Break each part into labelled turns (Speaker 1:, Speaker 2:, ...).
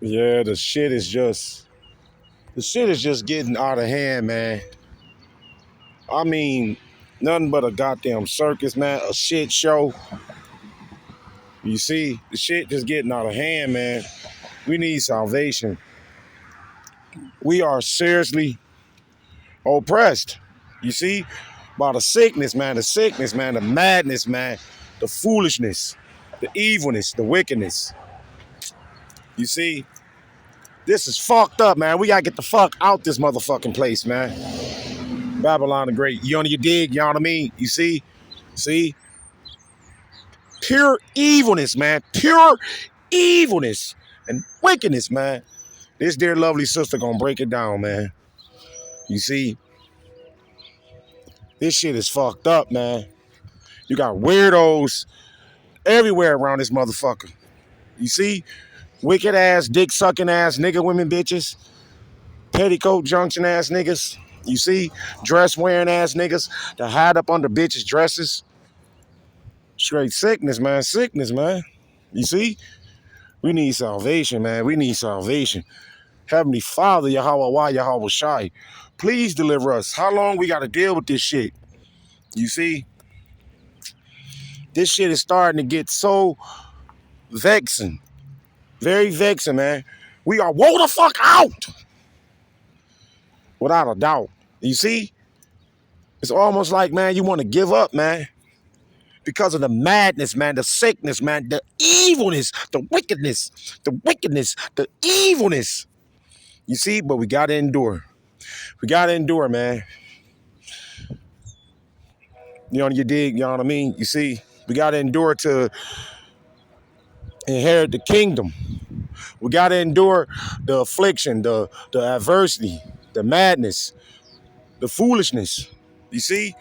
Speaker 1: Yeah, the shit is just getting out of hand, man. I mean, nothing but a goddamn circus, man. A shit show. You see, the shit just getting out of hand, man. We need salvation. We are seriously oppressed. You see, by the sickness, man, the madness, man, the foolishness, the evilness, the wickedness. You see, this is fucked up, man. We gotta get the fuck out this motherfucking place, man. Babylon the Great. You know, you dig? You know what I mean? You see? See? Pure evilness, man. Pure evilness and wickedness, man. This dear lovely sister gonna break it down, man. You see? This shit is fucked up, man. You got weirdos everywhere around this motherfucker. You see? Wicked ass, dick sucking ass nigga women bitches. Petticoat junction ass niggas. You see? Dress wearing ass niggas that hide up under bitches' dresses. Straight sickness, man. Sickness, man. You see? We need salvation, man. We need salvation. Heavenly Father, Yahweh, why Yahweh Shai, please deliver us. How long we got to deal with this shit? You see? This shit is starting to get so vexing. Very vexing, man. We are woe the fuck out. Without a doubt. You see? It's almost like, man, you want to give up, man. Because of the madness, man, the sickness, man, the evilness, the wickedness, the evilness. You see? But we got to endure. We got to endure, man. You know, you dig, you know what I mean? You see? We got to endure to inherit the kingdom. We got to endure the affliction, the adversity, the madness, the foolishness. You see?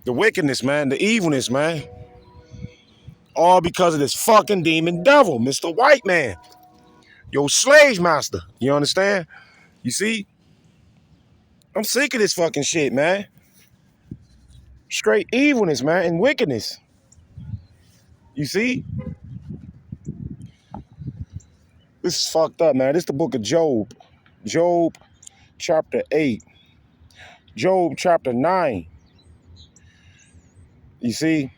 Speaker 1: The wickedness, man, the evilness, man. All because of this fucking demon devil, Mr. White Man. Your slave master. You understand? You see? I'm sick of this fucking shit, man. Straight evilness, man, and wickedness. You see? This is fucked up, man. This is the book of Job. Job chapter 8. Job chapter 9. You see?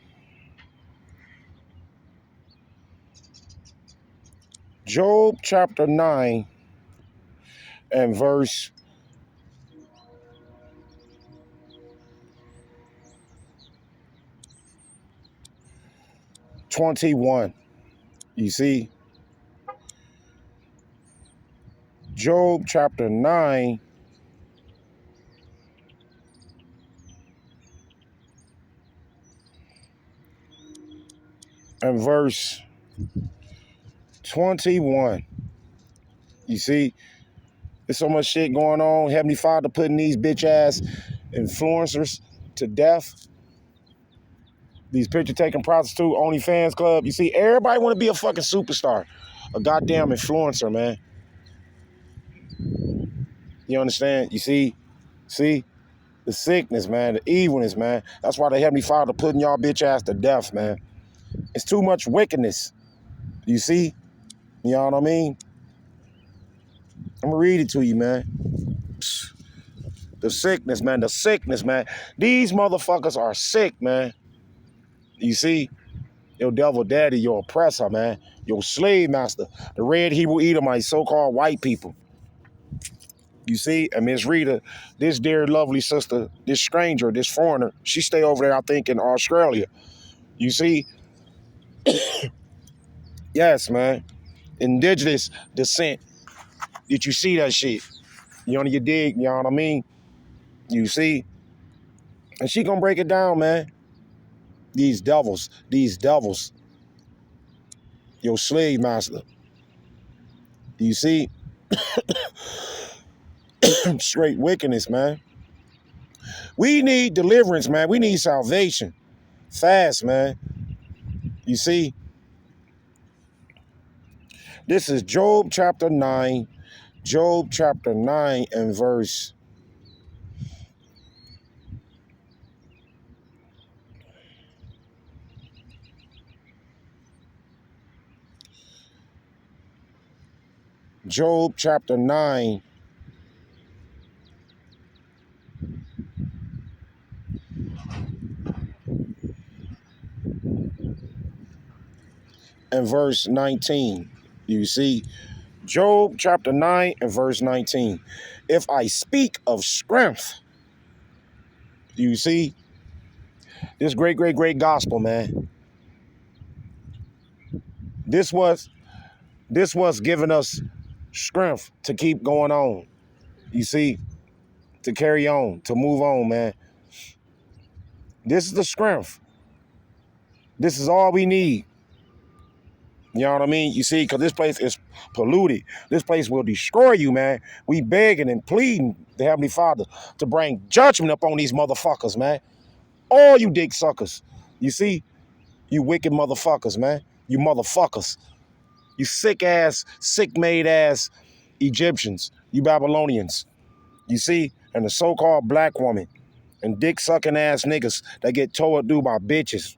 Speaker 1: Job chapter 9 and verse 21. You see? Job chapter 9 and verse 21. You see? There's so much shit going on. Heavenly Father putting these bitch ass influencers to death. These picture taking prostitute OnlyFans club. You see, everybody want to be a fucking superstar. A goddamn influencer, man. You understand? You see? See? The sickness, man. The evilness, man. That's why the Heavenly Father putting y'all bitch ass to death, man. It's too much wickedness. You see? You know what I mean? I'm gonna read it to you, man. The sickness, man. The sickness, man. These motherfuckers are sick, man. You see? Your devil daddy, your oppressor, man. Your slave master. The red Hebrew Edomite, so-called white people. You see? And Miss Rita, this dear lovely sister, this stranger, this foreigner, she stay over there, I think, in Australia. You see? Yes, man. Indigenous descent. Did you see that shit? You know, you dig? You know what I mean? You see? And she gonna break it down, man. These devils, your slave master. You see? Straight wickedness, man. We need deliverance, man. We need salvation. Fast, man. You see? This is Job chapter 9. Job chapter 9 and verse Job chapter 9 and verse 19. You see, Job chapter 9 and verse 19. If I speak of strength, you see, this great gospel, man. This was giving us strength to keep going on. You see, to carry on, to move on, man. This is the strength. This is all we need. You know what I mean? You see, because this place is polluted. This place will destroy you, man. We begging and pleading the Heavenly Father to bring judgment upon these motherfuckers, man. All you dick suckers. You see, you wicked motherfuckers, man. You motherfuckers. You sick-made ass Egyptians. You Babylonians. You see, and the so-called black woman and dick-sucking ass niggas that get told to do by bitches.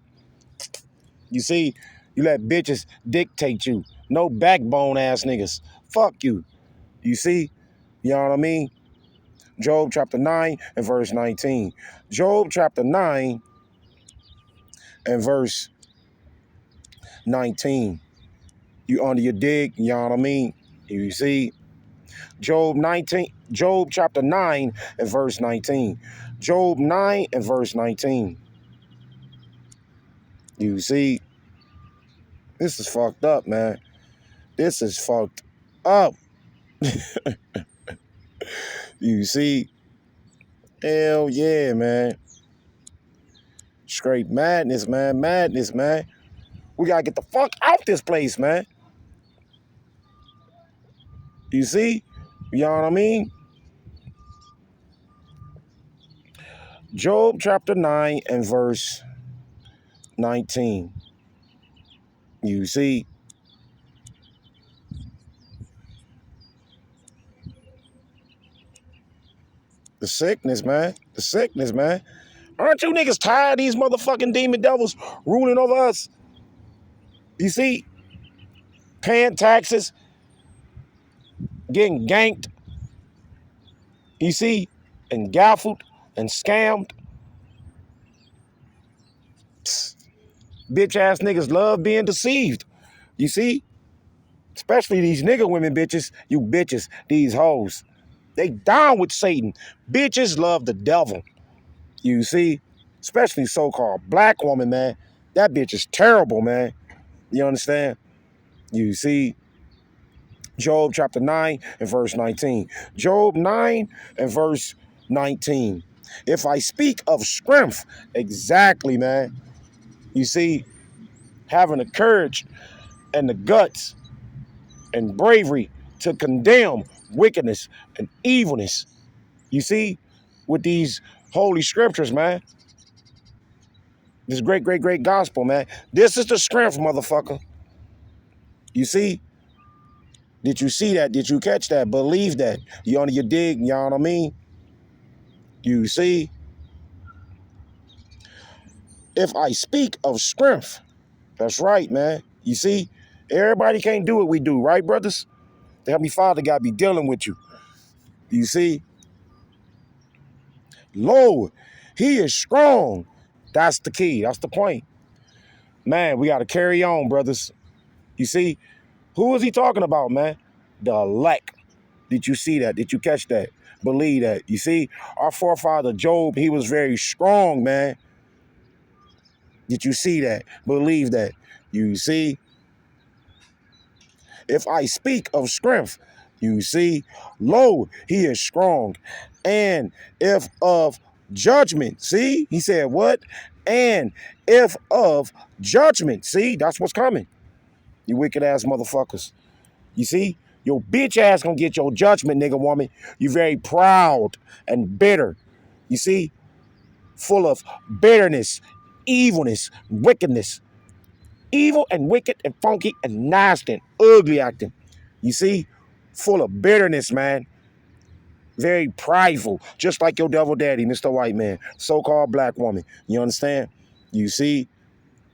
Speaker 1: You see, you let bitches dictate you. No backbone ass niggas. Fuck you. You see? You know what I mean? Job chapter 9 and verse 19. Job chapter 9 and verse 19. You under your dig, you know what I mean? You see? Job chapter 9 and verse 19. Job 9 and verse 19. You see? This is fucked up, man. This is fucked up. You see? Hell yeah, man. Straight madness, man. Madness, man. We gotta get the fuck out this place, man. You see? You know what I mean? Job chapter 9 and verse 19. You see? The sickness, man. The sickness, man. Aren't you niggas tired of these motherfucking demon devils ruling over us? You see? Paying taxes, getting ganked. You see? And gaffled and scammed. Psst. Bitch ass niggas love being deceived. You see? Especially these nigga women bitches. You bitches, these hoes. They down with Satan. Bitches love the devil. You see? Especially so-called black woman, man. That bitch is terrible, man. You understand? You see? Job chapter 9 and verse 19. Job 9 and verse 19. If I speak of strength, exactly, man. You see? Having the courage and the guts and bravery to condemn wickedness and evilness. You see? With these holy scriptures, man. This great gospel, man. This is the strength, motherfucker. You see? Did you see that? Did you catch that? Believe that. You under your dig, you know what I mean? You see? If I speak of strength, that's right, man. You see? Everybody can't do what we do, right, brothers? The Heavenly Father got to be dealing with you. You see? Lo, he is strong. That's the key. That's the point. Man, we got to carry on, brothers. You see? Who is he talking about, man? The elect. Did you see that? Did you catch that? Believe that. You see? Our forefather Job, he was very strong, man. Did you see that? Believe that. You see? If I speak of strength, you see, lo, he is strong. And if of judgment, see, he said what? And if of judgment, see, that's what's coming. You wicked ass motherfuckers. You see, your bitch ass gonna get your judgment, nigga woman. You very proud and bitter. You see, full of bitterness, evilness, wickedness. Evil and wicked and funky and nasty and ugly acting. You see? Full of bitterness, man. Very prideful. Just like your devil daddy, Mr. White Man. So-called black woman. You understand? You see?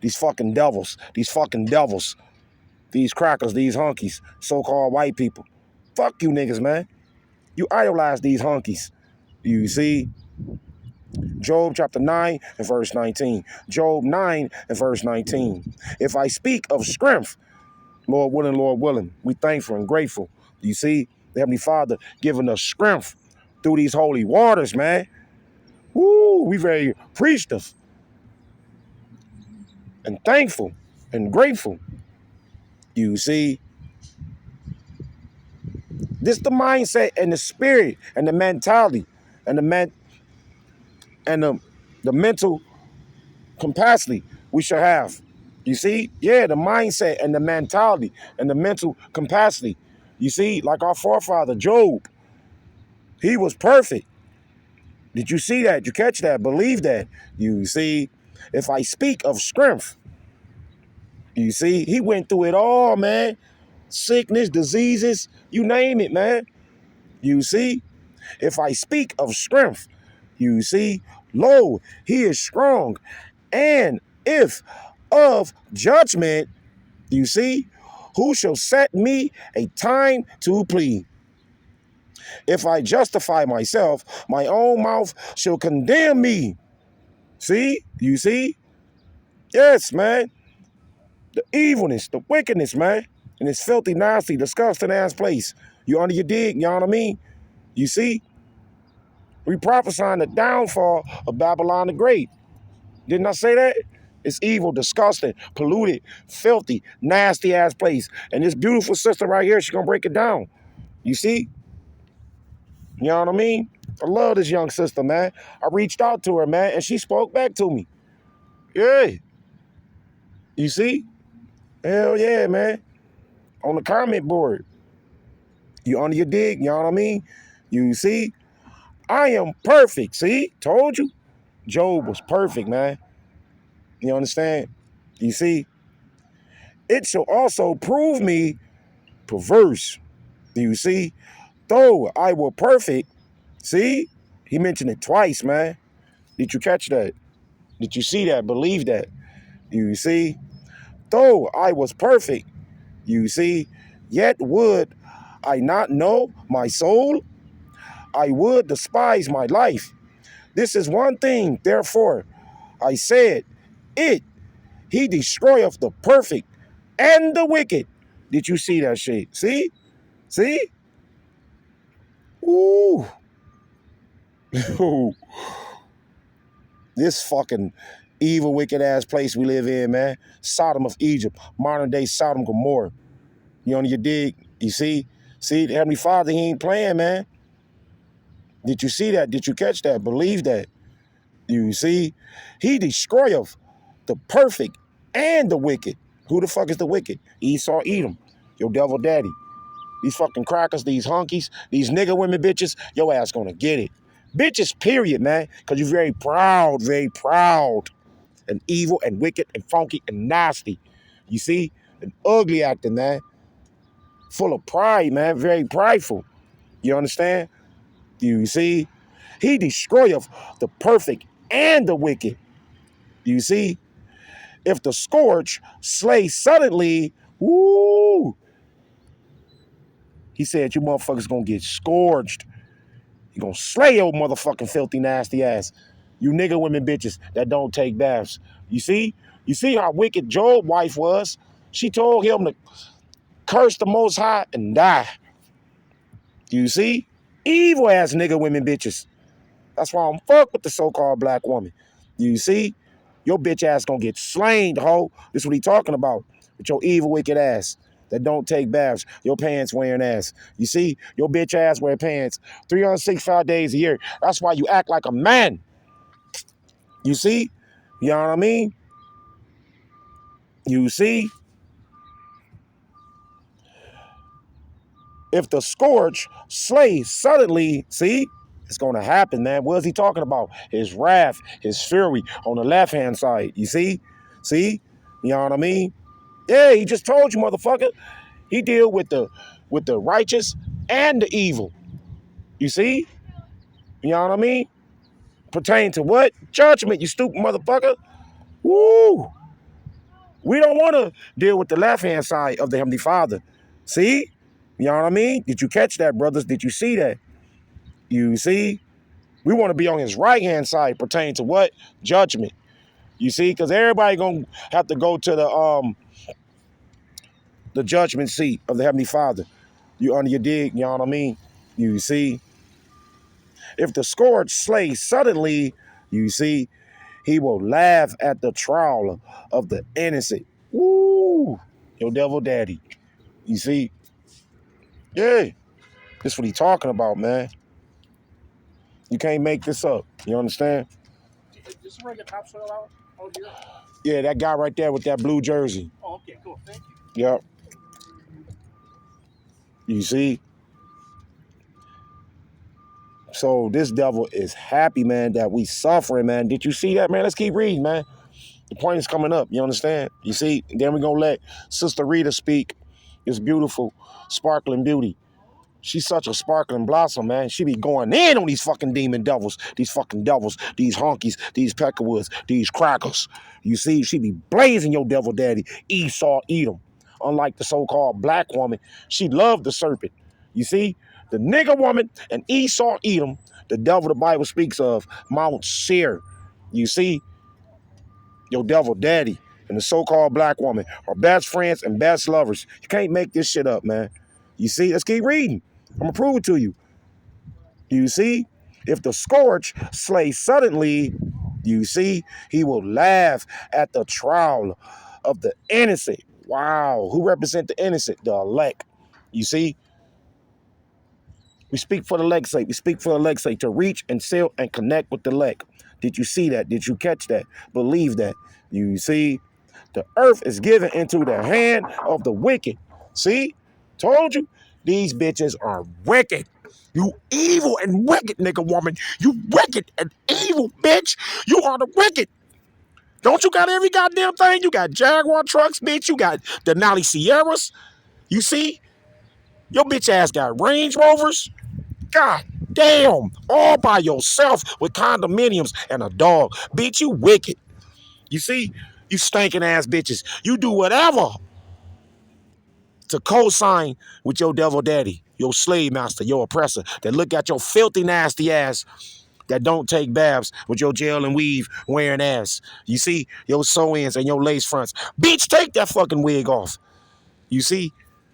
Speaker 1: These fucking devils. These fucking devils. These crackers, these hunkies. So-called white people. Fuck you niggas, man. You idolize these honkies. You see? Job chapter 9 and verse 19. Job 9 and verse 19. If I speak of strength, Lord willing, we thankful and grateful. You see, the Heavenly Father giving us strength through these holy waters, man. Woo, we very appreciative and thankful and grateful. You see, this the mindset and the spirit and the mentality and the mental capacity we should have. You see, yeah, the mindset and the mentality and the mental capacity. You see, like our forefather Job, he was perfect. Did you see that? Did you catch that? Believe that. You see, if I speak of strength, you see, he went through it all, man. Sickness, diseases, you name it, man. You see, if I speak of strength, you see, lo, he is strong. And if of judgment, you see, who shall set me a time to plead? If I justify myself, my own mouth shall condemn me. See? You see? Yes, man. The evilness, the wickedness, man. In this filthy, nasty, disgusting ass place. You under your dig, you know what I mean? You see? We prophesying the downfall of Babylon the Great. Didn't I say that? It's evil, disgusting, polluted, filthy, nasty ass place. And this beautiful sister right here, she's gonna break it down. You see? You know what I mean? I love this young sister, man. I reached out to her, man, and she spoke back to me. Yeah. You see? Hell yeah, man. On the comment board. You under your dig, you know what I mean? You see? I am perfect, see? Told you. Job was perfect, man. You understand? You see? It shall also prove me perverse. Do you see? Though I were perfect, see? He mentioned it twice, man. Did you catch that? Did you see that? Believe that? You see? Though I was perfect, you see, yet would I not know my soul? I would despise my life. This is one thing, therefore, I said, it, he destroyeth the perfect and the wicked. Did you see that shit? See? See? Ooh. This fucking evil, wicked ass place we live in, man. Sodom of Egypt, modern day Sodom and Gomorrah. You on your dig? You see? See, the Heavenly Father, he ain't playing, man. Did you see that? Did you catch that? Believe that. You see? He destroyeth the perfect and the wicked. Who the fuck is the wicked? Esau, Edom, your devil daddy. These fucking crackers, these honkies, these nigga women bitches, your ass gonna get it. Bitches, period, man. Because you're very proud, and evil and wicked and funky and nasty. You see? And ugly acting, man. Full of pride, man. Very prideful. You understand? You see? He destroyeth the perfect and the wicked. You see? If the scourge slay suddenly, woo, he said, you motherfuckers gonna get scourged. You gonna slay your motherfucking filthy, nasty ass. You nigga women bitches that don't take baths. You see? You see how wicked Job's wife was? She told him to curse the Most High and die. You see? Evil ass nigga women bitches. That's why I'm fuck with the so-called black woman. You see? Your bitch ass gonna get slain, ho. This is what he talking about. With your evil, wicked ass that don't take baths. Your pants wearing ass. You see? Your bitch ass wear pants 365 days a year. That's why you act like a man. You see? You know what I mean? You see? If the scourge slay suddenly, see? It's going to happen, man. What is he talking about? His wrath, his fury on the left-hand side. You see? See? You know what I mean? Yeah, he just told you, motherfucker. He deal with the righteous and the evil. You see? You know what I mean? Pertain to what? Judgment, you stupid motherfucker. Woo! We don't want to deal with the left-hand side of the Heavenly Father. See? You know what I mean? Did you catch that, brothers? Did you see that? You see? We want to be on his right-hand side pertaining to what? Judgment. You see? Because everybody going to have to go to the judgment seat of the Heavenly Father. You under your dig, you know what I mean? You see? If the scourge slays suddenly, you see, he will laugh at the trial of the innocent. Woo! Your devil daddy. You see? Yeah. That's what he talking about, man. You can't make this up. You understand?
Speaker 2: Is this where I get topsoil out here?
Speaker 1: Yeah, that guy right there with that blue jersey.
Speaker 2: Oh, okay, cool. Thank you.
Speaker 1: Yep. You see? So this devil is happy, man, that we suffering, man. Did you see that, man? Let's keep reading, man. The point is coming up. You understand? You see? And then we're going to let Sister Rita speak. It's beautiful, sparkling beauty. She's such a sparkling blossom, man. She be going in on these fucking demon devils, these honkies, these peckerwoods, these crackers. You see, she be blazing your devil daddy, Esau Edom. Unlike the so-called black woman, she loved the serpent. You see, the nigger woman and Esau Edom, the devil the Bible speaks of, Mount Seir. You see, your devil daddy and the so-called black woman are best friends and best lovers. You can't make this shit up, man. You see, let's keep reading. I'm going to prove it to you. You see, if the scourge slays suddenly, you see, he will laugh at the trial of the innocent. Wow. Who represent the innocent? The elect. You see, we speak for the elect's sake. We speak for the elect's sake to reach and seal and connect with the elect. Did you see that? Did you catch that? Believe that. You see, the earth is given into the hand of the wicked. See? Told you. These bitches are wicked. You evil and wicked nigga woman. You wicked and evil bitch. You are the wicked. Don't you got every goddamn thing? You got Jaguar trucks, bitch. You got Denali Sierras. You see? Your bitch ass got Range Rovers. God damn. All by yourself with condominiums and a dog. Bitch, you wicked. You see? You stinking ass bitches. You do whatever to co-sign with your devil daddy, your slave master, your oppressor, that look at your filthy, nasty ass, that don't take baths with your gel and weave wearing ass. You see, your sew-ins and your lace fronts. Bitch, take that fucking wig off. You see?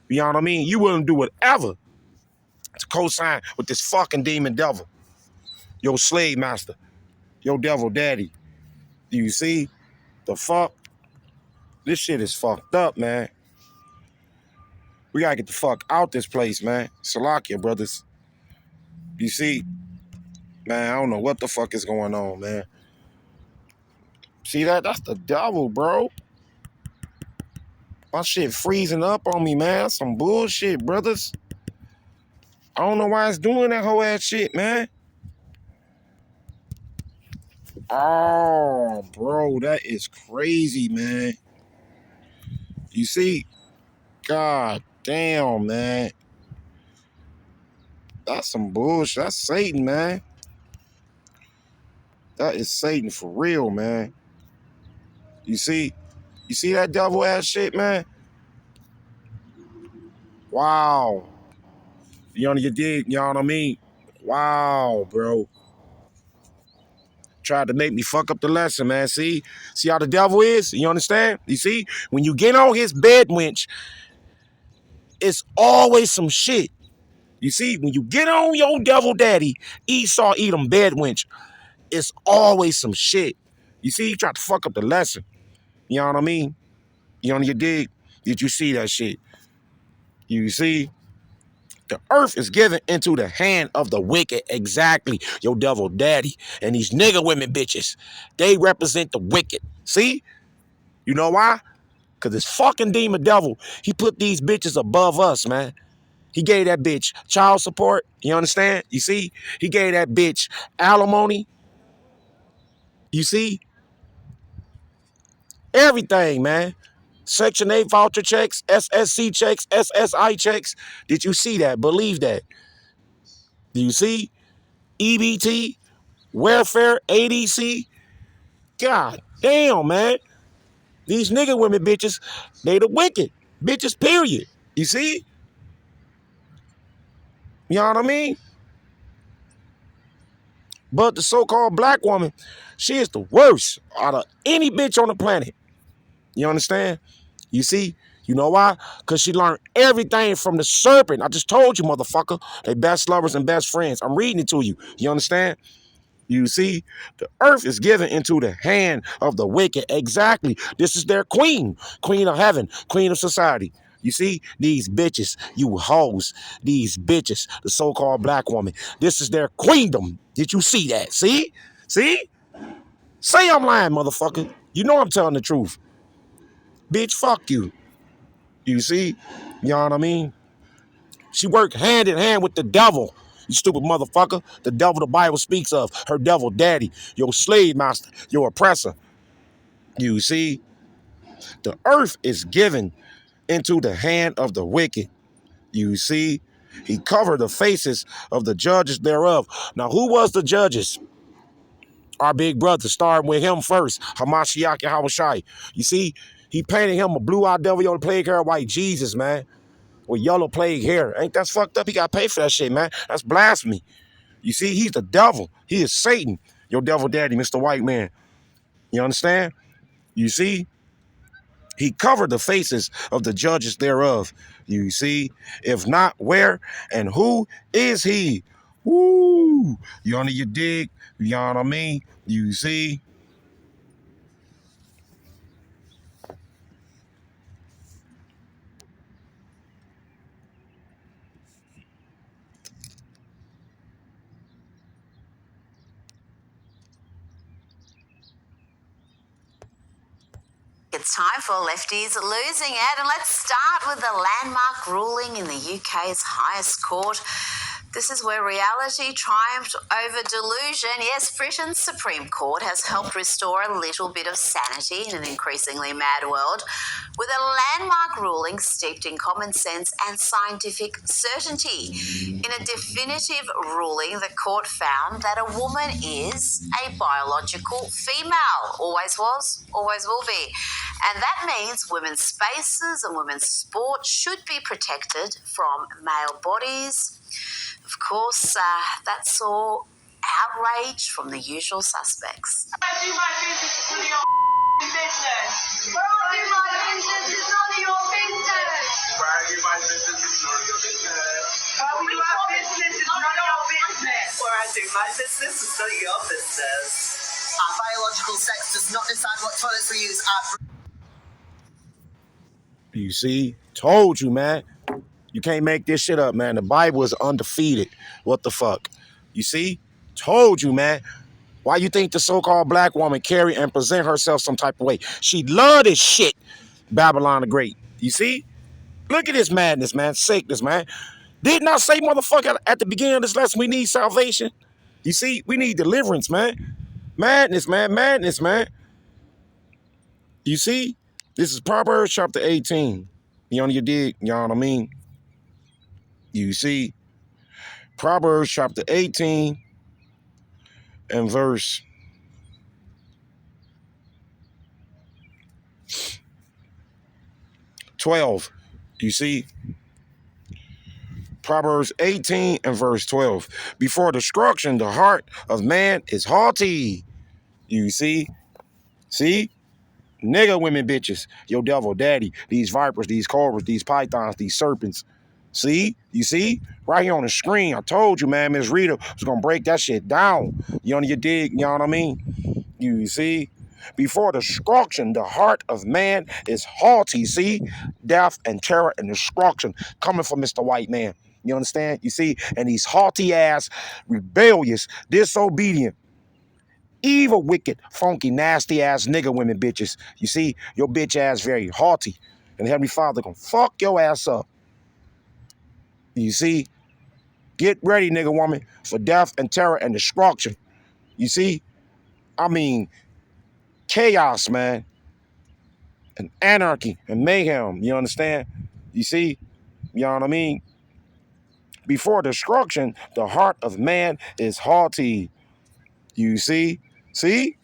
Speaker 1: You know what I mean? You wouldn't do whatever to co-sign with this fucking demon devil, your slave master, your devil daddy. You see? The fuck? This shit is fucked up, man. We gotta get the fuck out this place, man. Salakia, brothers. You see? Man, I don't know what the fuck is going on, man. See that? That's the devil, bro. My shit freezing up on me, man. That's some bullshit, brothers. I don't know why it's doing that whole ass shit, man. Oh, bro, that is crazy, man. You see? God damn, man. That's some bullshit. That's Satan, man. That is Satan for real, man. You see? You see that devil ass shit, man? Wow. You know, you dig, you know what I mean? Wow, bro. Tried to make me fuck up the lesson, man. See how the devil is? You understand? You see? When you get on his bed winch, it's always some shit. You see? When you get on your devil daddy, Esau Edom bed winch, it's always some shit. You see? He tried to fuck up the lesson. You know what I mean? You know, you dig? Did you see that shit? You see? The earth is given into the hand of the wicked. Exactly. Your devil daddy. And these nigga women bitches, they represent the wicked. See? You know why? Because this fucking demon devil, he put these bitches above us, man. He gave that bitch child support. You understand? You see? He gave that bitch alimony. You see? Everything, man. Section 8 voucher checks, SSC checks, SSI checks. Did you see that? Believe that. Do you see? EBT, welfare, ADC. God damn, man. These nigga women bitches, they the wicked. Bitches, period. You see? You know what I mean? But the so-called black woman, she is the worst out of any bitch on the planet. You understand? You see? You know why? Because she learned everything from the serpent. I just told you, motherfucker. They best lovers and best friends. I'm reading it to you. You understand? You see, the earth is given into the hand of the wicked. Exactly. This is their queen, queen of heaven, queen of society. You see, these bitches, you hoes, these bitches, the so-called black woman, this is their queendom. Did you see that? See? See? Say I'm lying, motherfucker. You know I'm telling the truth. Bitch, fuck you. You see? You know what I mean? She worked hand in hand with the devil. You stupid motherfucker. The devil the Bible speaks of. Her devil daddy. Your slave master. Your oppressor. You see? The earth is given into the hand of the wicked. You see? He covered the faces of the judges thereof. Now, who was the judges? Our big brother, starting with him first. Hamashiach Yahushai. You see? He painted him a blue-eyed devil, yellow plague hair, white Jesus, man. With yellow plague hair. Ain't that fucked up? He got paid for that shit, man. That's blasphemy. You see, he's the devil. He is Satan. Your devil daddy, Mr. White Man. You understand? You see? He covered the faces of the judges thereof. You see? If not, where and who is he? Woo! You under your dig? You know what I mean? You see?
Speaker 3: It's time for Lefties Losing It, and let's start with the landmark ruling in the UK's highest court. This is where reality triumphed over delusion. Yes, Britain's Supreme Court has helped restore a little bit of sanity in an increasingly mad world with a landmark ruling steeped in common sense and scientific certainty. In a definitive ruling, the court found that a woman is a biological female. Always was, always will be. And that means women's spaces and women's sport should be protected from male bodies. Of course, that saw outrage from the usual suspects.
Speaker 4: I do my business, it's none of your business. Where I do my business, it's none of your business. Where I do my business, it's none of your business. Where we do our business, it's none of your business. Where I do my business, it's none of your business. Our biological sex does not decide what toilets we use.
Speaker 1: You see? Told you, man. You can't make this shit up, man. The Bible is undefeated. What the fuck? You see? Told you, man. Why you think the so-called black woman carry and present herself some type of way? She love this shit. Babylon the Great. You see? Look at this madness, man. Sickness, man. Didn't I say, motherfucker, at the beginning of this lesson, we need salvation? You see? We need deliverance, man. Madness, man. Madness, man. You see? This is Proverbs chapter 18. You on your dig? You know what I mean? You see? Proverbs chapter 18 and verse 12. You see? Proverbs 18 and verse 12. Before destruction, the heart of man is haughty. You see? See? Nigga women bitches. Your devil daddy. These vipers, these cobras, these pythons, these serpents. See? You see? Right here on the screen. I told you, man, Miss Rita was going to break that shit down. You on your dig? You know what I mean? You see? Before destruction, the heart of man is haughty. See? Death and terror and destruction coming from Mr. White Man. You understand? You see? And these haughty ass, rebellious, disobedient, evil, wicked, funky, nasty ass nigga women bitches. You see? Your bitch ass very haughty. And the Heavenly Father gonna fuck your ass up. You see? Get ready, nigga woman, for death and terror and destruction. You see? I mean, chaos, man. And anarchy and mayhem. You understand? You see? You know what I mean? Before destruction, the heart of man is haughty. You see? See?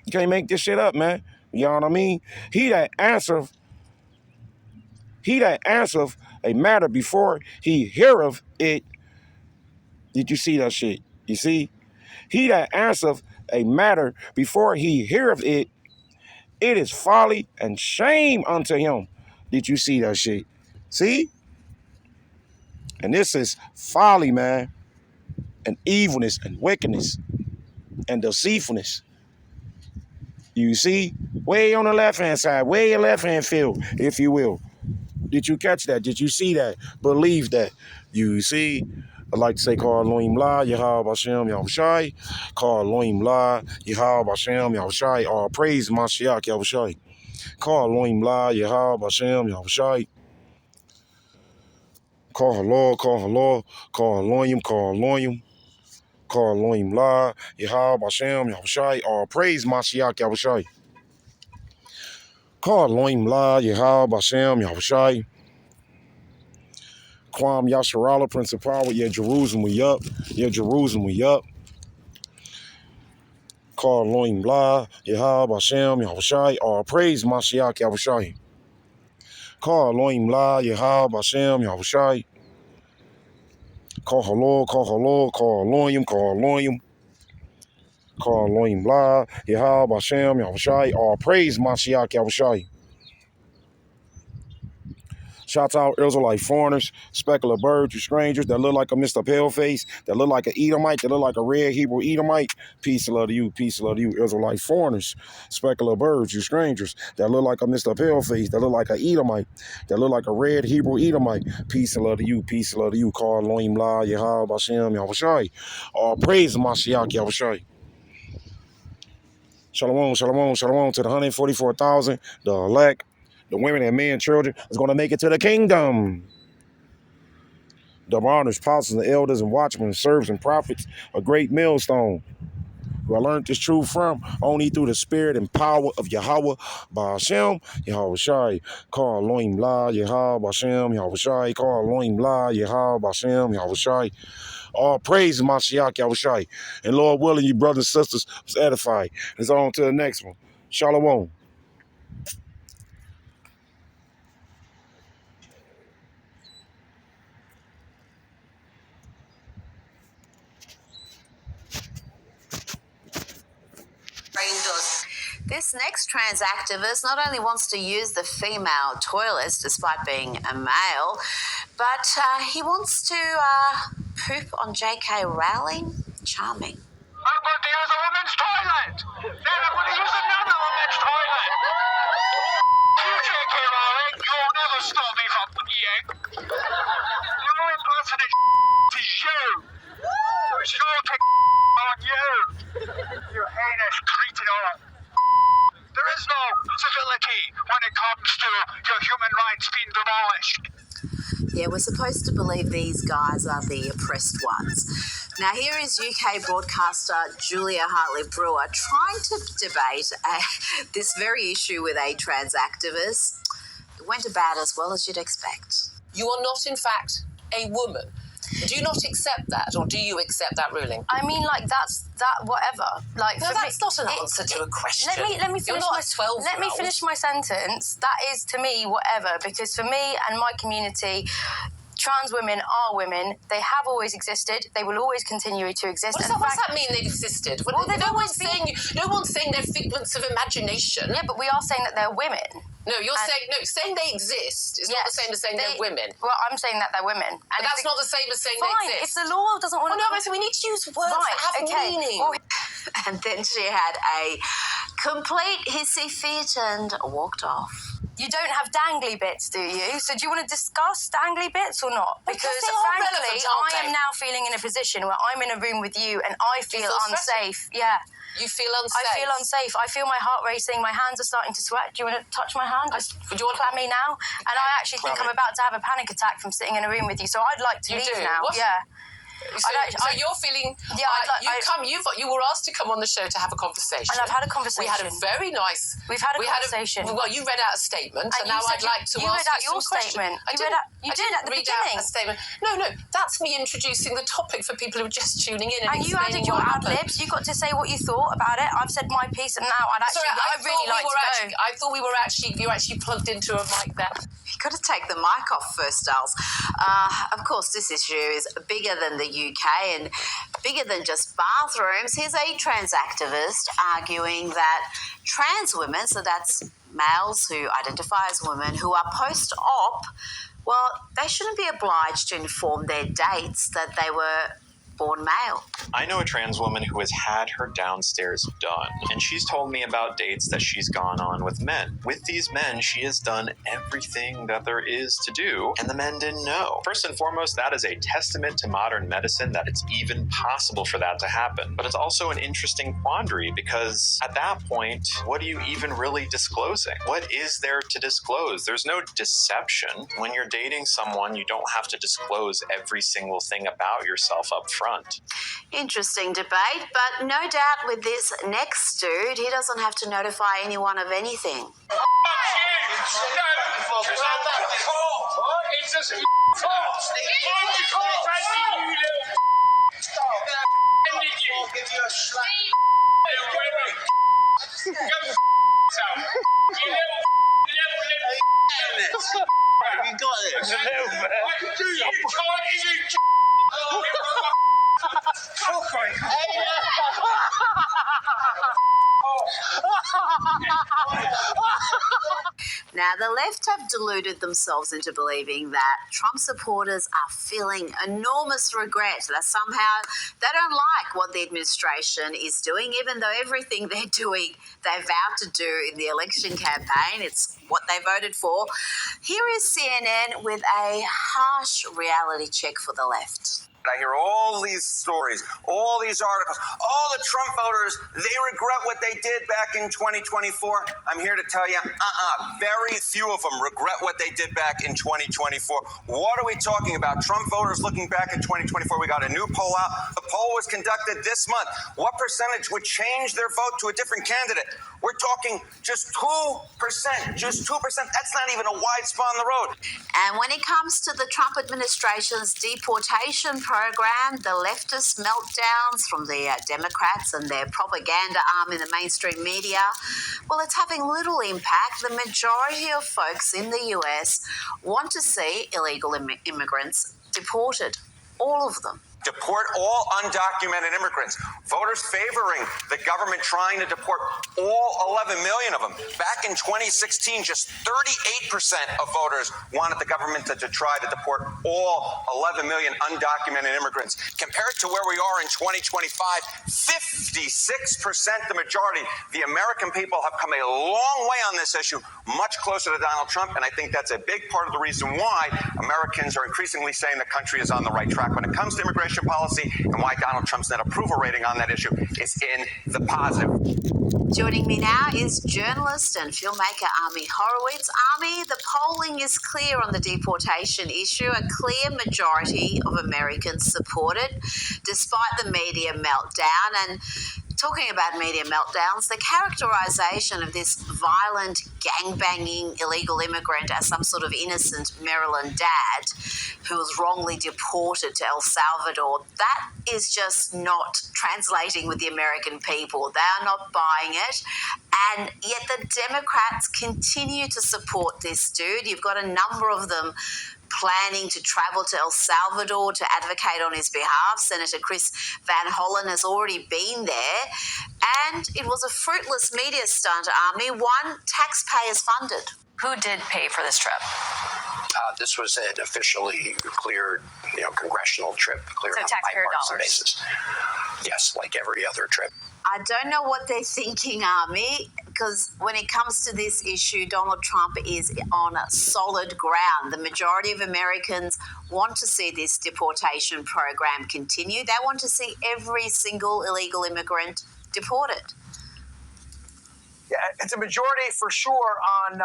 Speaker 1: You can't make this shit up, man. You know what I mean? He that answereth a matter before he heareth it Did you see that shit? You see? He that answereth a matter before he heareth it, it is folly and shame unto him. Did you see that shit? See? And this is folly, man, and evilness and wickedness and deceitfulness. You see? Way on the left-hand side, way in left-hand field, if you will. Did you catch that? Did you see that? Believe that. You see? I like to say, call Elohim La, Yahweh Hashem, Yahushai. Call Elohim La, Yahweh Hashem, Yahushai. All praise Mashiach, Yahushai. Call Elohim La, Yahweh Hashem, Yahushai. Call Halor, call Halor, call Elohim, call Elohim. Call Elohim La, Yahweh Hashem, Yahushai. All praise Mashiach, Yahushai. Call Elohim La, Yahweh Hashem, Yahushai. Kwam Yasharala, Prince of Power, yeah, Jerusalem, we up. Yeah, Jerusalem, we up. Call Elohim La, Yahweh Hashem, Yahushai. All praise Mashiach, Yahushai. Call Elohim La, Yahweh Hashem, Yahushai. Call Halor, call Elohim, call Elohim. Call Elohim La, Yahweh Hashem, Yahushai. All praise Mashiach, Yahushai. Shout out Israelite foreigners, specular birds, you strangers that look like a Mr. Paleface, that look like an Edomite, that look like a red Hebrew Edomite. Peace and love to you, peace and love to you, Israelite foreigners, specular birds, you strangers that look like a Mr. Paleface, that look like an Edomite, that look like a red Hebrew Edomite. Peace and love to you, peace and love to you. Call Elohim La, Yahweh Hashem, Yahushai. All praise Mashiach, Yahushai. Shalom, shalom, shalom to the 144,000, the elect. The women and men, children, is going to make it to the kingdom. The martyrs, apostles, and the elders, and watchmen, and servants, and prophets, a great millstone, who I learned this truth from only through the spirit and power of Yahweh, Ba'ashem, Yahweh Shai. Call Elohim La, Yahweh Ba'ashem, Yahweh Shai. Call Elohim La, Yahweh Ba'ashem, Yahweh Shai. All praise Mashiach, Yahweh Shai. And Lord willing, you brothers and sisters was edified. It's on to the next one. Shalom.
Speaker 3: This next trans activist not only wants to use the female toilets despite being a male, but he wants to poop on J.K. Rowling. Charming.
Speaker 2: I'm going to use a woman's toilet. Then I'm going to use another woman's toilet. You, J.K. Rowling, you'll never stop me from peeing. The only person that is you. It's your on you. You heinous cretin. There is no civility when it comes to your human rights being demolished.
Speaker 3: Yeah, we're supposed to believe these guys are the oppressed ones. Now, here is UK broadcaster Julia Hartley-Brewer trying to debate this very issue with a trans activist. It went about as well as you'd expect.
Speaker 5: You are not, in fact, a woman. Do you not accept that, or do you accept that ruling?
Speaker 6: I mean, like, that's that whatever. Like,
Speaker 5: no, that's not an answer to a question.
Speaker 6: Let me finish my sentence. That is, to me, whatever, because for me and my community, trans women are women. They have always existed. They will always continue to exist.
Speaker 5: What does that mean, they've existed? Well, no one's saying they're figments of imagination.
Speaker 6: Yeah, but we are saying that they're women.
Speaker 5: No, saying they exist is not the same as saying they're women.
Speaker 6: Well, I'm saying that they're women.
Speaker 5: But that's not the same as saying they exist.
Speaker 6: If the law doesn't want to...
Speaker 5: No, but we need to use words that have meaning.
Speaker 3: Well, and then she had a complete hissy fit and walked off.
Speaker 6: You don't have dangly bits, do you? So do you want to discuss dangly bits or not? Because frankly, I am now feeling in a position where I'm in a room with you and I feel unsafe. Yeah.
Speaker 5: You feel unsafe?
Speaker 6: I feel unsafe. I feel my heart racing. My hands are starting to sweat. Do you want to touch my hand? Would you want to clap me now? And I actually think I'm about to have a panic attack from sitting in a room with you. So I'd like to leave now. What? Yeah.
Speaker 5: So you're feeling... Yeah, you were asked to come on the show to have a conversation.
Speaker 6: And I've had a conversation.
Speaker 5: We had a very nice...
Speaker 6: We've had a conversation.
Speaker 5: Well, you read out a statement, and now I'd like to ask you some questions. You read out your statement.
Speaker 6: You did at the beginning.
Speaker 5: A statement. No, that's me introducing the topic for people who are just tuning in and
Speaker 6: you added your ad-libs. You got to say what you thought about it. I've said my piece, and now I'd really like to go.
Speaker 5: I thought you were actually plugged into a mic there.
Speaker 3: Got to take the mic off first, Dales. Of course, this issue is bigger than the UK and bigger than just bathrooms. Here's a trans activist arguing that trans women, so that's males who identify as women, who are post-op, well, they shouldn't be obliged to inform their dates that they were born male.
Speaker 7: I know a trans woman who has had her downstairs done, and she's told me about dates that she's gone on with men. With these men, she has done everything that there is to do, and the men didn't know. First and foremost, that is a testament to modern medicine that it's even possible for that to happen. But it's also an interesting quandary, because at that point, what are you even really disclosing? What is there to disclose? There's no deception. When you're dating someone, you don't have to disclose every single thing about yourself up front.
Speaker 3: Interesting debate, but no doubt with this next dude, he doesn't have to notify anyone of anything.
Speaker 2: You got this.
Speaker 3: Now, the left have deluded themselves into believing that Trump supporters are feeling enormous regret that somehow they don't like what the administration is doing, even though everything they're doing, they vowed to do in the election campaign. It's what they voted for. Here is CNN with a harsh reality check for the left.
Speaker 8: I hear all these stories, all these articles, all the Trump voters, they regret what they did back in 2024. I'm here to tell you, very few of them regret what they did back in 2024. What are we talking about? Trump voters looking back at 2024, we got a new poll out. The poll was conducted this month. What percentage would change their vote to a different candidate? We're talking just 2%, just 2%. That's not even a wide spot on the road.
Speaker 3: And when it comes to the Trump administration's deportation program, the leftist meltdowns from the Democrats and their propaganda arm in the mainstream media, well, it's having little impact. The majority of folks in the US want to see illegal immigrants deported, all of them.
Speaker 8: Deport all undocumented immigrants. Voters favoring the government trying to deport all 11 million of them. Back in 2016, just 38% of voters wanted the government to try to deport all 11 million undocumented immigrants. Compared to where we are in 2025, 56%, the majority, the American people have come a long way on this issue, much closer to Donald Trump, and I think that's a big part of the reason why Americans are increasingly saying the country is on the right track when it comes to immigration policy, and why Donald Trump's net approval rating on that issue is in the positive.
Speaker 3: Joining me now is journalist and filmmaker Ami Horowitz. Ami, the polling is clear on the deportation issue. A clear majority of Americans support it, despite the media meltdown. And talking about media meltdowns, the characterisation of this violent, gang-banging illegal immigrant as some sort of innocent Maryland dad who was wrongly deported to El Salvador, that is just not translating with the American people. They are not buying it. And yet the Democrats continue to support this dude. You've got a number of them planning to travel to El Salvador to advocate on his behalf. Senator Chris Van Hollen has already been there. And it was a fruitless media stunt, Army, one taxpayers funded.
Speaker 9: Who did pay for this trip?
Speaker 10: This was an officially cleared, congressional trip, cleared on a bipartisan basis. Yes, like every other trip.
Speaker 3: I don't know what they're thinking, Army, because when it comes to this issue, Donald Trump is on solid ground. The majority of Americans want to see this deportation program continue. They want to see every single illegal immigrant deported.
Speaker 11: Yeah, it's a majority for sure on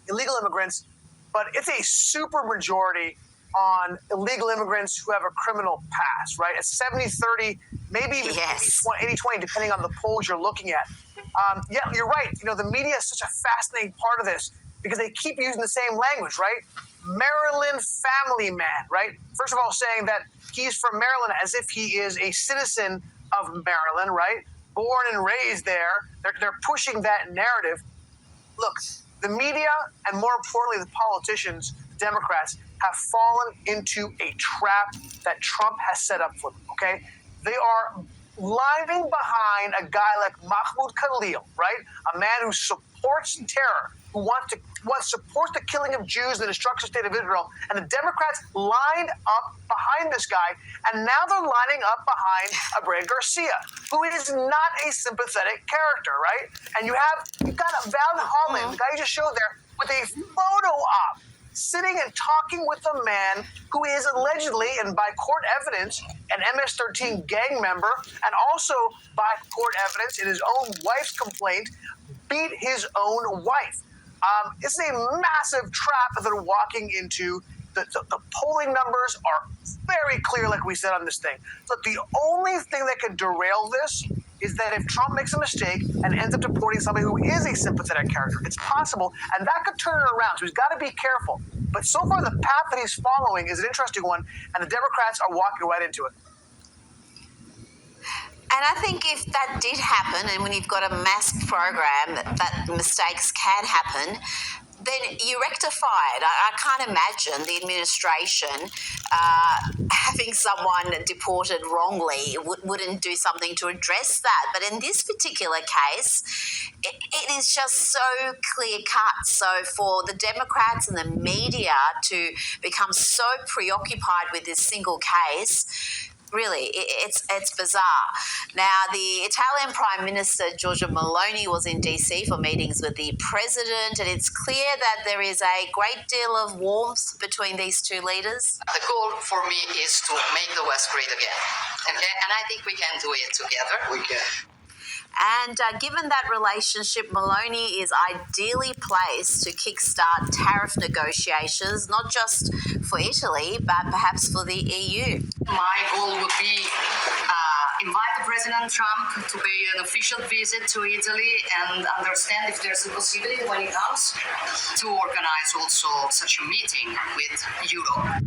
Speaker 11: illegal immigrants, but it's a super majority on illegal immigrants who have a criminal past, right? It's 70-30, maybe even 80-20, depending on the polls you're looking at. Yeah, you're right. The media is such a fascinating part of this because they keep using the same language, right? Maryland family man, right? First of all, saying that he's from Maryland as if he is a citizen of Maryland, right? Born and raised there. They're pushing that narrative. Look, The media, and more importantly, the politicians, the Democrats, have fallen into a trap that Trump has set up for them, okay? They are lining behind a guy like Mahmoud Khalil, right? A man who supports terror, who supports the killing of Jews and the destruction of the state of Israel. And the Democrats lined up behind this guy, and now they're lining up behind Abraham Garcia, who is not a sympathetic character, right? And you've got a Val Holland, the guy you just showed there, with a photo op, sitting and talking with a man who is allegedly, and by court evidence, an MS-13 gang member, and also by court evidence in his own wife's complaint, beat his own wife. It's a massive trap that they're walking into. The polling numbers are very clear, like we said on this thing. Look, the only thing that could derail this is that if Trump makes a mistake and ends up deporting somebody who is a sympathetic character, it's possible, and that could turn it around. So he's got to be careful. But so far, the path that he's following is an interesting one, and the Democrats are walking right into it.
Speaker 3: And I think if that did happen, and when you've got a masked program, that mistakes can happen, then you rectify it. I can't imagine the administration having someone deported wrongly wouldn't do something to address that. But in this particular case, it is just so clear cut. So for the Democrats and the media to become so preoccupied with this single case, really, it's bizarre. Now, the Italian Prime Minister, Giorgia Meloni, was in DC for meetings with the president, and it's clear that there is a great deal of warmth between these two leaders.
Speaker 12: The goal for me is to make the West great again, okay? And I think we can do it together.
Speaker 10: We can.
Speaker 3: And given that relationship, Meloni is ideally placed to kickstart tariff negotiations, not just for Italy, but perhaps for the EU.
Speaker 12: My goal would be invite President Trump to pay an official visit to Italy and understand if there's a possibility when he comes to organize also such a meeting with Europe.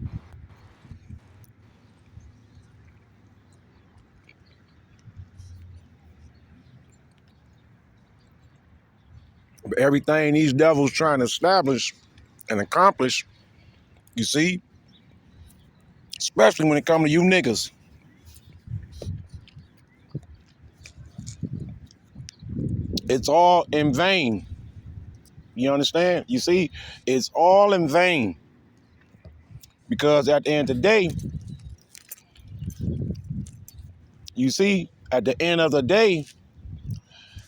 Speaker 1: Everything these devils trying to establish and accomplish, you see, especially when it comes to you niggas. It's all in vain. You understand? You see, it's all in vain. Because at the end of the day, you see, at the end of the day,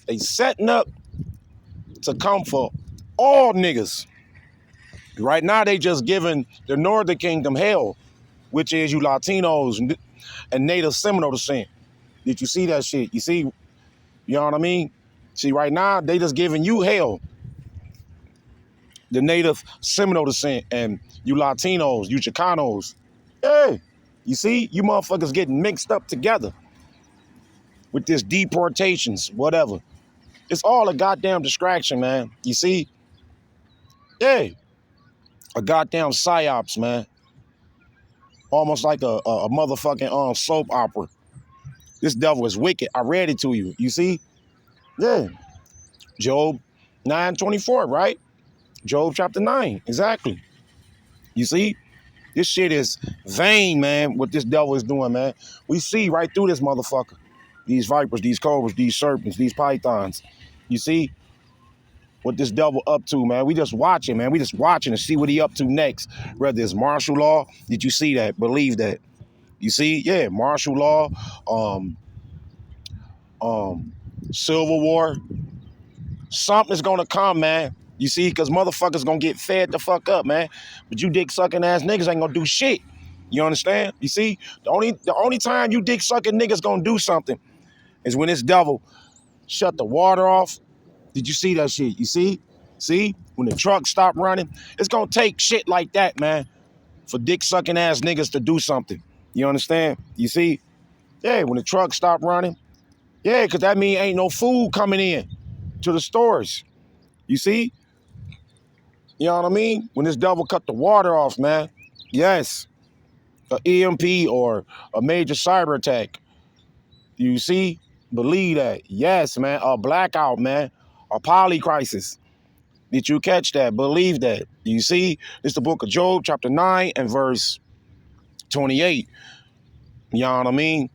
Speaker 1: they setting up to come for all niggas. Right now, they just giving the Northern Kingdom hell, which is you Latinos and Native Seminole descent. Did you see that shit? You see, you know what I mean? See, right now, they just giving you hell. The Native Seminole descent and you Latinos, you Chicanos. Hey, you see, you motherfuckers getting mixed up together with this deportations, whatever. It's all a goddamn distraction, man. You see? Yeah. A goddamn psyops, man. Almost like a motherfucking soap opera. This devil is wicked. I read it to you. You see? Yeah. Job 9:24, right? Job chapter 9. Exactly. You see? This shit is vain, man, what this devil is doing, man. We see right through this motherfucker. These vipers, these cobras, these serpents, these pythons. You see what this devil up to, man. We just watching, man. We just watching to see what he up to next. Whether it's martial law, did you see that? Believe that. You see? Yeah, martial law, Civil War. Something's gonna come, man. You see, because motherfuckers gonna get fed the fuck up, man. But you dick sucking ass niggas ain't gonna do shit. You understand? You see? The only time you dick sucking niggas gonna do something is when this devil shut the water off. Did you see that shit? You see? See? When the truck stop running, it's gonna take shit like that, man, for dick sucking ass niggas to do something. You understand? You see? Yeah, when the truck stop running. Yeah, because that mean ain't no food coming in to the stores. You see? You know what I mean? When this devil cut the water off, man. Yes. An EMP or a major cyber attack. You see? Believe that. Yes, man. A blackout, man. A poly crisis. Did you catch that? Believe that. You see, it's the book of Job, chapter 9 and verse 28. You know what I mean?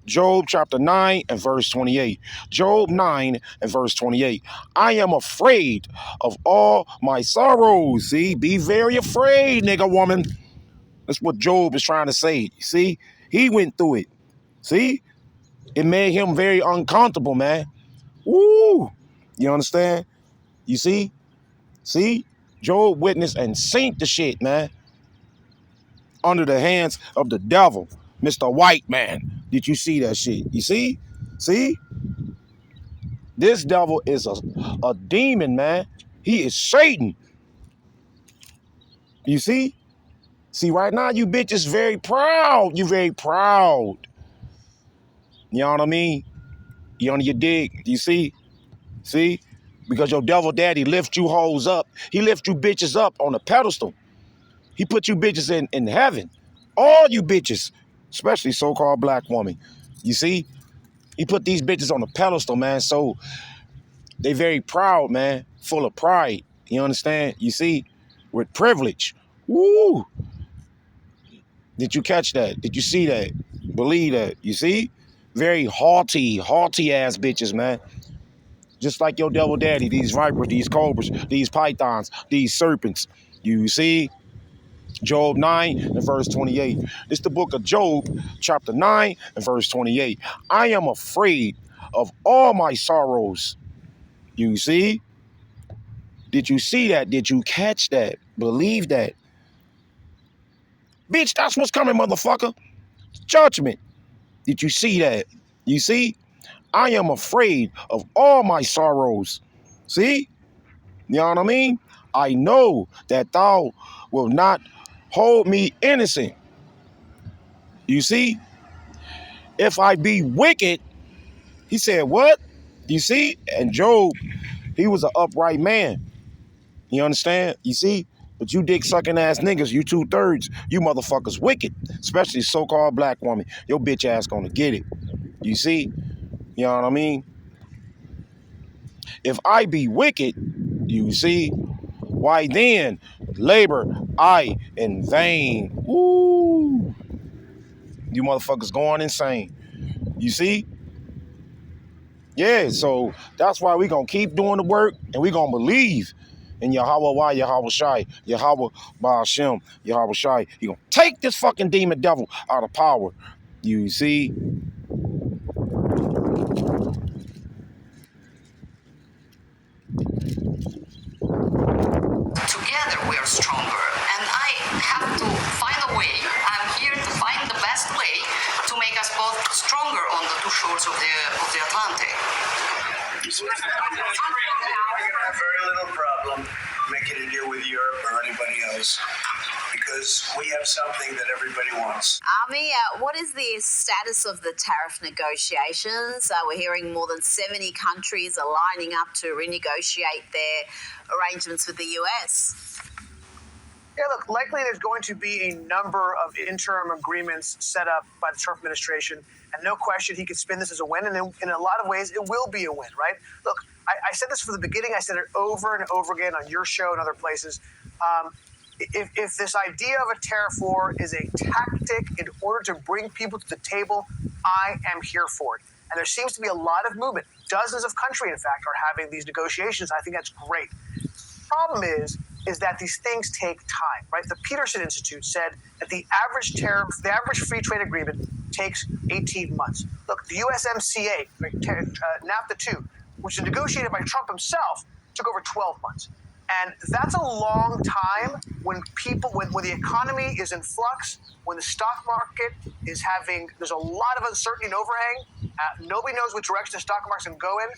Speaker 1: Job chapter 9 and verse 28. Job 9 and verse 28. I am afraid of all my sorrows. See, be very afraid, nigga woman. That's what Job is trying to say. See, he went through it. See, it made him very uncomfortable, man. Woo! You understand? You see? See? Job witnessed and sink the shit, man. Under the hands of the devil, Mr. White Man. Did you see that shit? You see? See? This devil is a demon, man. He is Satan. You see? See, right now, you bitches very proud. You very proud. You know what I mean? You on your dig? You see? See? Because your devil daddy lift you hoes up. He lift you bitches up on a pedestal. He put you bitches in heaven. All you bitches, especially so-called black woman. You see? He put these bitches on a pedestal, man. So they very proud, man. Full of pride. You understand? You see? With privilege. Woo! Did you catch that? Did you see that? Believe that. You see? Very haughty ass bitches, man. Just like your devil daddy, these vipers, these cobras, these pythons, these serpents. You see? Job 9 and verse 28. This is the book of Job, chapter 9 and verse 28. I am afraid of all my sorrows. You see? Did you see that? Did you catch that? Believe that. Bitch, that's what's coming, motherfucker. Judgment. Did you see that? You see? I am afraid of all my sorrows. See? You know what I mean? I know that thou will not hold me innocent. You see? If I be wicked, he said, what? You see? And Job, he was an upright man. You understand? You see? But you dick sucking ass niggas, you 2/3, you motherfuckers wicked. Especially so-called black woman. Your bitch ass gonna get it. You see? You know what I mean? If I be wicked, you see, why then labor I in vain. Woo! You motherfuckers going insane. You see? Yeah, so that's why we gonna keep doing the work and we gonna believe in Yahweh, Yahweh Shai, Yahweh Ba'ashem, Yahweh Shai. He gonna take this fucking demon devil out of power. You see?
Speaker 12: Together we are stronger, and I have to find a way. I'm here to find the best way to make us both stronger on the two shores of the Atlantic.
Speaker 13: We're going to have very little problem making a deal with Europe or anybody else because we have something that everybody wants.
Speaker 3: Army, what is the status of the tariff negotiations? We're hearing more than 70 countries are lining up to renegotiate their arrangements with the US.
Speaker 11: Yeah, look, likely there's going to be a number of interim agreements set up by the Trump administration, and no question he could spin this as a win, and in a lot of ways it will be a win, right? Look, I said this from the beginning, I said it over and over again on your show and other places. If this idea of a tariff war is a tactic in order to bring people to the table, I am here for it. And there seems to be a lot of movement. Dozens of countries, in fact, are having these negotiations. I think that's great. The problem is that these things take time, right? The Peterson Institute said that the average free trade agreement takes 18 months. Look, the USMCA, NAFTA 2, which was negotiated by Trump himself, took over 12 months. And that's a long time when the economy is in flux, when the stock market is there's a lot of uncertainty and overhang. Nobody knows which direction the stock market's going to go in.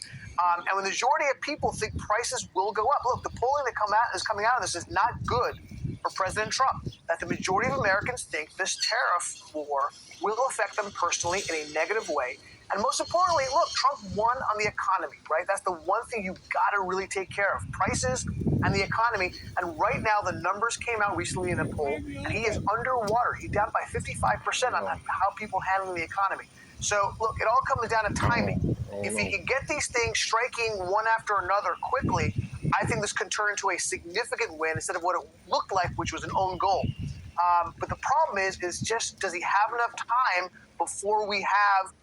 Speaker 11: And when the majority of people think prices will go up. Look, the polling that is coming out of this is not good for President Trump. That the majority of Americans think this tariff war will affect them personally in a negative way. And most importantly, look, Trump won on the economy, right? That's the one thing you've got to really take care of. Prices and the economy. And right now, the numbers came out recently in a poll, and he is underwater. He's down by 55% on how people handle the economy. So, look, it all comes down to timing. If he can get these things striking one after another quickly, I think this could turn into a significant win instead of what it looked like, which was an own goal. But the problem is just, does he have enough time before we have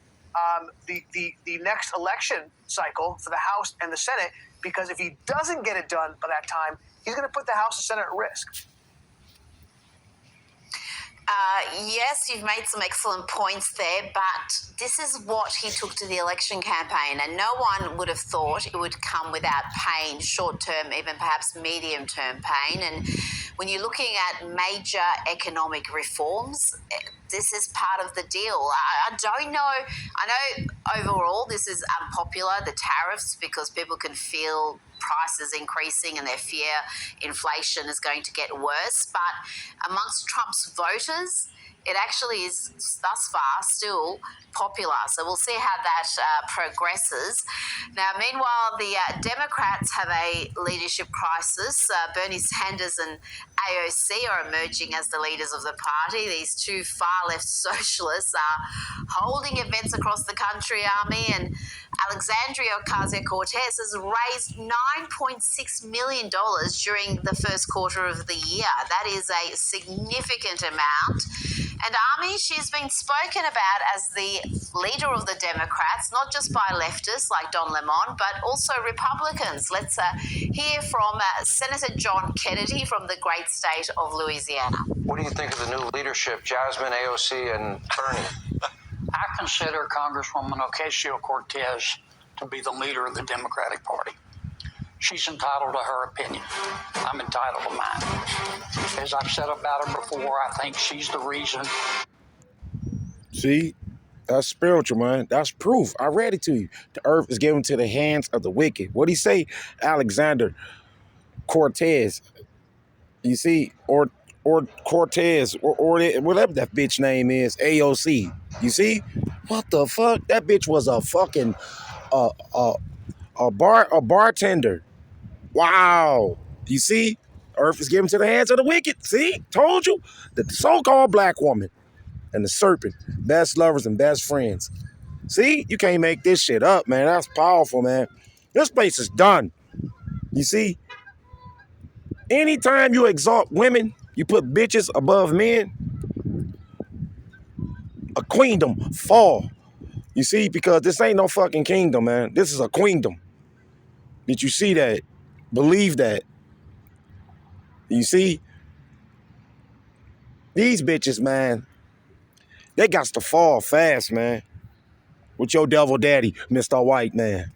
Speaker 11: the next election cycle for the House and the Senate? Because if he doesn't get it done by that time, he's going to put the House and Senate at risk.
Speaker 3: Yes, you've made some excellent points there, but this is what he took to the election campaign, and no one would have thought it would come without pain, short-term, even perhaps medium-term pain. And when you're looking at major economic reforms, this is part of the deal. I don't know. I know overall this is unpopular, the tariffs, because people can feel prices increasing and they fear inflation is going to get worse. But amongst Trump's voters, it actually is thus far still popular. So we'll see how that progresses. Now, meanwhile, the Democrats have a leadership crisis. Bernie Sanders and AOC are emerging as the leaders of the party. These two far-left socialists are holding events across the country, Army, and Alexandria Ocasio-Cortez has raised $9.6 million during the first quarter of the year. That is a significant amount. And Army, she's been spoken about as the leader of the Democrats, not just by leftists like Don Lemon, but also Republicans. Let's hear from Senator John Kennedy from the great state of Louisiana.
Speaker 14: What do you think of the new leadership, Jasmine, AOC, and Bernie?
Speaker 15: I consider Congresswoman Ocasio-Cortez to be the leader of the Democratic Party. She's entitled to her opinion. I'm entitled to mine. As I've said about her before, I think she's the reason.
Speaker 1: See? That's spiritual, man. That's proof. I read it to you. The earth is given to the hands of the wicked. What'd he say? Alexander Cortez. You see? Or Cortez, or whatever that bitch name is, AOC. You see? What the fuck? That bitch was a fucking a bartender. Wow. You see? Earth is given to the hands of the wicked. See? Told you. The so-called black woman and the serpent. Best lovers and best friends. See? You can't make this shit up, man. That's powerful, man. This place is done. You see? Anytime you exalt women, you put bitches above men, a queendom fall. You see? Because this ain't no fucking kingdom, man. This is a queendom. Did you see that? Believe that. You see? These bitches, man, they got to fall fast, man. With your devil daddy, Mr. White Man.